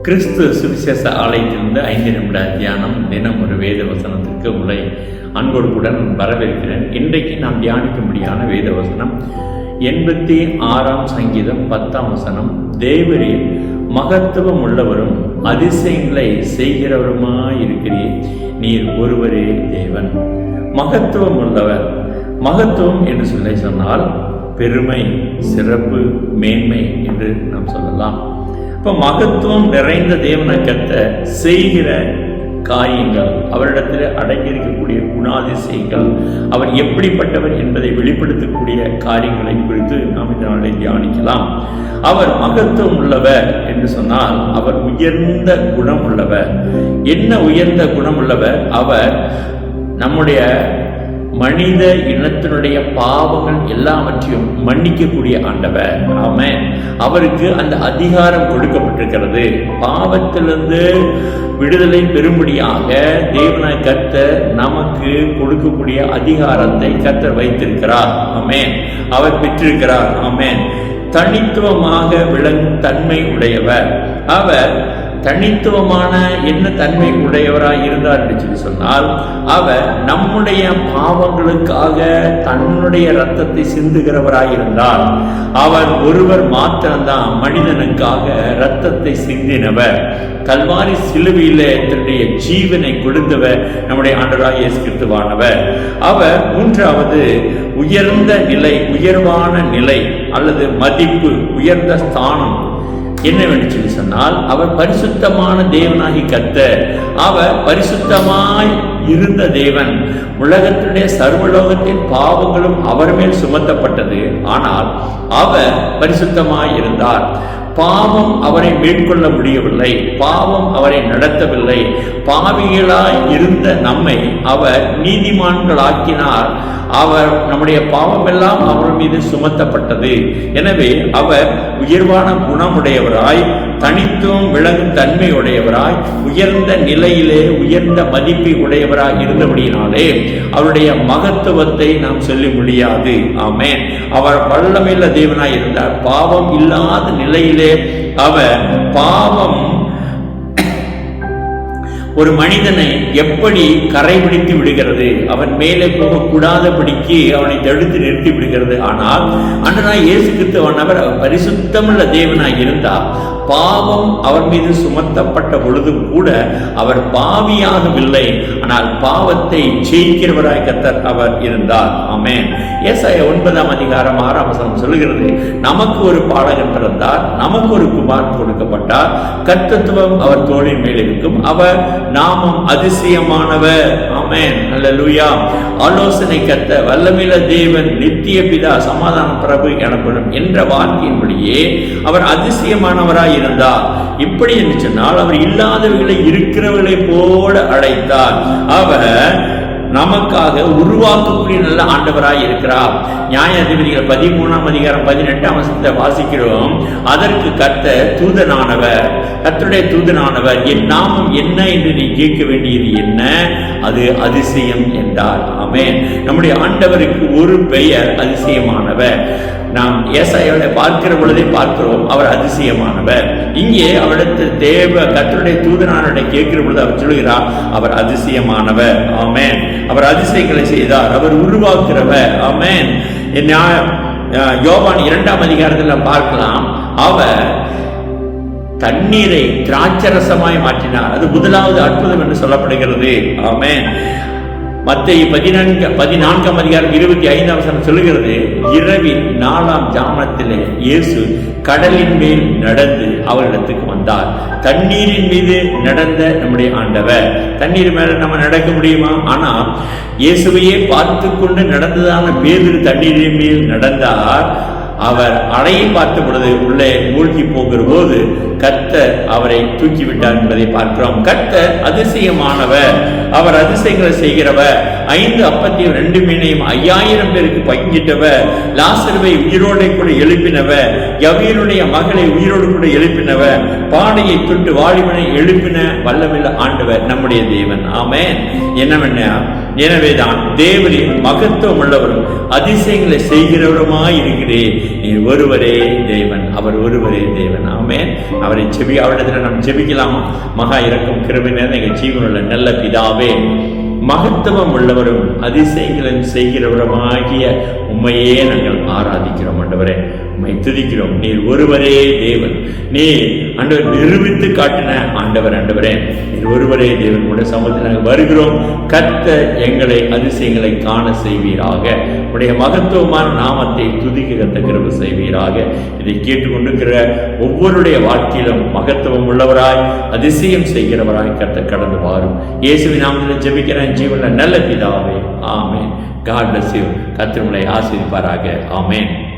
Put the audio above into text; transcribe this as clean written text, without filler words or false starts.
கிறிஸ்து சுவிசேஷ ஆலயத்திலிருந்து 5 நிமிட தியானம். தினம் ஒரு வேத வசனத்திற்கு உங்களை அன்போடு கூட வரவேற்கிறேன். இன்றைக்கு நாம் தியானிக்கும்படியான வேத வசனம் 86ஆம் சங்கீதம் 10ஆம் வசனம். தேவரீர் மகத்துவம் உள்ளவரும் அதிசயங்களை செய்கிறவருமாயிருக்கிறீர், நீர் ஒருவரே தேவன். மகத்துவம் உள்ளவர். மகத்துவம் என்று சொன்னால் பெருமை, சிறப்பு, மேன்மை என்று நாம் சொல்லலாம். இப்போ மகத்துவம் நிறைந்த தேவனை கர்த்தர் செய்கிற காரியங்கள், அவரிடத்தில் அடங்கியிருக்கக்கூடிய குணாதிசயங்கள், அவர் எப்படிப்பட்டவர் என்பதை வெளிப்படுத்தக்கூடிய காரியங்களை குறித்து நாம் இந்த நாளை தியானிக்கலாம். அவர் மகத்துவம் உள்ளவர் என்று சொன்னால் அவர் உயர்ந்த குணம் உள்ளவர். என்ன உயர்ந்த குணம் உள்ளவர்? அவர் நம்முடைய மனித இனத்தினுடைய பாவங்கள் எல்லாவற்றையும் மன்னிக்கக்கூடிய ஆண்டவர். ஆமென். அவருக்கு அந்த அதிகாரம் கொடுக்கப்பட்டிருக்கிறது. பாவத்திலிருந்து விடுதலை பெறும்படியாக தேவனாய் கர்த்தர் நமக்கு கொடுக்கக்கூடிய அதிகாரத்தை கர்த்தர் வைத்திருக்கிறார். ஆமென். அவர் பெற்றிருக்கிறார். ஆமென். தனித்துவமாக விளங்கும் தன்மை உடையவர். அவர் தனித்துவமான என்ன தன்மை உடையவராய் இருந்தார் என்று சொல்லி சொன்னால், அவர் நம்முடைய பாவங்களுக்காக தன்னுடைய இரத்தத்தை சிந்துகிறவராய் இருந்தார். அவர் ஒருவர் மாத்திரம்தான் மனிதனுக்காக இரத்தத்தை சிந்தினவர். கல்வாரி சிலுவையிலே தன்னுடைய ஜீவனை கொடுத்தவர் நம்முடைய ஆண்டவராகிய இயேசு கிறிஸ்துவானவர். அவர் மூன்றாவது உயர்ந்த நிலை, உயர்வான நிலை அல்லது மதிப்பு, உயர்ந்த ஸ்தானம் என்னவென்று சொல்லி சொன்னால், அவர் பரிசுத்தமான தேவனாகி கர்த்தர். அவர் பரிசுத்தமாய் இருந்த தேவன். உலகத்தினுடைய சர்வலோகத்தின் பாவங்களும் அவர் மேல் சுமத்தப்பட்டது. ஆனால் அவர் பரிசுத்தமாய் இருந்தார். பாவம் அவரை மேற்கொள்ள முடியவில்லை. பாவம் அவரை நடத்தவில்லை. பாவிகளாய் இருந்த நம்மை அவர் நீதிமான்களாக்கினார். அவர் நம்முடைய பாவம் எல்லாம் அவர் மீது சுமத்தப்பட்டது. எனவே அவர் உயர்வான குணமுடையவராய், தனித்துவம் விளங்கும் தன்மை உடையவராய், உயர்ந்த நிலையிலே உயர்ந்த மதிப்பை உடையவராய் இருந்தபடியினாலே அவருடைய மகத்துவத்தை நாம் சொல்ல முடியாது. ஆமென். அவர் வல்லமையுள்ள தேவனாய் இருந்தார். பாவம் இல்லாத நிலையிலே அவர் பாவம் ஒரு மனிதனை எப்படி கரைபிடித்து விடுகிறது, அவன் மேலே போகக்கூடாதபடிக்கு அவனை தடுத்து நிறுத்தி விடுகிறது. ஆனால் ஆண்டவராகிய இயேசு கிறிஸ்துவானவர் அவர் பரிசுத்தமுள்ள தேவனாய் இருந்தார். பாவம் அவர் மீது சுமத்தப்பட்ட பொழுதும் கூட அவர் பாவியாகவில்லை. ஆனால் பாவத்தை ஜெயிக்கிறவராய் கர்த்தர் அவர் இருந்தார். ஆமென். ஏசாயா 9ஆம் அதிகாரம் 6ஆம் வசனம் சொல்லுகிறது, நமக்கு ஒரு பாலகன் பிறந்தார், நமக்கு ஒரு குமாரன் கொடுக்கப்பட்டார், கர்த்தத்துவம் அவர் தோளின் மேல் இருக்கும், அவர் நாமம் அதிசயமானவர். ஆமென். அல்லேலூயா. ஆலோசனை கர்த்தர், வல்லமையுள்ள தேவன், நித்திய பிதா, சமாதான பிரபு எனப்படும் என்ற வார்த்தையின்படியே அவர் அதிசயமானவராய் இருந்தார். இப்படி என்று சொன்னால் அவர் இல்லாதவர்களை இருக்கிறவர்களை போல அழைத்தார். அவர் நமக்காக உருவாக்கக்கூடிய நல்ல ஆண்டவராய் இருக்கிறார். நியாயாதிபதிகள் 13ஆம் அதிகாரம் 18ஆம் வசனத்தை வாசிக்கிறோம். அதற்கு கர்த்தர் தூதனானவர், கர்த்தருடைய தூதனானவர், என் நாமம் என்ன என்று நீ கேட்க வேண்டியது என்ன? அது அதிசயம் என்றார். ஆமென். நம்முடைய ஆண்டவருக்கு ஒரு பெயர் அதிசயமானவர். நாம் ஏசாயாவை பார்க்கிற பொழுதே பார்க்கிறோம், அவர் அதிசயமானவர். இங்கே அவரிடத்தில் கர்த்தருடைய தூதனானவரை கேட்கிற பொழுது அவர் சொல்கிறார், அவர் அதிசயமானவர். ஆமென். அவர் அதிசயங்களை செய்தார். அவர் உருவாக்குறவர். ஆமென். யோவான் 2ஆம் அதிகாரத்தில் பார்க்கலாம், அவர் தண்ணீரை திராட்சரசமாய் மாற்றினார். அது முதலாவது அற்புதம் என்று சொல்லப்படுகிறது. ஆமென். மத்தேயு 14ஆம் அதிகாரம் 25ஆம் வசனம் சொல்லுகிறது, இரவின் 4ஆம் ஜாமத்திலே இயேசு கடலின் மேல் நடந்து அவரிடத்துக்கு வந்தார். தண்ணீரின் மீது நடந்த நம்முடைய ஆண்டவர். தண்ணீர் மேல நம்ம நடக்க முடியுமா? ஆனால் இயேசுவையே பார்த்து கொண்டு நடந்ததான பேதுரு தண்ணீரின் மேல் நடந்தார். அவர் அலையை பார்த்த பொழுது உள்ளே மூழ்கி போகிற போது கர்த்தர் அவரை தூக்கிவிட்டார் என்பதை பார்க்கிறோம். கர்த்தர் அதிசயமானவர். அவர் அதிசயங்களை செய்கிறவர். 5 அப்பத்தையும் 2 மீனையும் 5000 பேருக்கு பங்கிட்டவர். லாசருவை உயிரோடு கூட எழுப்பினவர். யவீருடைய மகளை உயிரோடு கூட எழுப்பினவர். பானையை தொட்டு வாலிபனை எழுப்பின வல்லமையுள்ள ஆண்டவர் நம்முடைய தேவன். ஆமென். எனவேதான் தேவரின் மகத்துவம் உள்ளவரும் அதிசயங்களை செய்கிறவருமாய் இருக்கிறேன். நீ ஒருவரே தேவன். அவர் ஒருவரே தேவன். ஆமென். அவர் அவரிடத்தில் நாம் ஜெபிக்கலாமா? மகா இரக்கம் கிருபை நிறைந்த எங்கள் ஜீவனுள்ள நல்ல பிதாவே, மகத்துவம் உள்ளவரும் அதிசயங்களும் செய்கிறவருமாகிய உம்மையே நாங்கள் ஆராதிக்கிறோம் ஆண்டவரே. உம்மை துதிக்கிறோம். நீர் ஒருவரே தேவன். நீர் ஆண்டவர் நிரூபித்து காட்டின ஆண்டவரே, நீர் ஒருவரே தேவன். உடைய சமூகத்தில் நாங்கள் வருகிறோம். கர்த்தர் எங்களை அதிசயங்களை காண செய்வீராக. உடைய மகத்துவமான நாமத்தை துதிக்க கிருபை செய்வீராக. இதை கேட்டுக்கொண்டிருக்கிற ஒவ்வொருடைய வாழ்க்கையிலும் மகத்துவம் உள்ளவராய் அதிசயம் செய்கிறவராய் கர்த்தர் கடந்து வாரும். இயேசுவின் நாமத்தில் ஜெபிக்கிறேன் ஜீவனுள்ள நல்ல பிதாவே. ஆமென். God bless you. கர்த்தர் உங்களை ஆசீர்வதிப்பாராக. ஆமென்.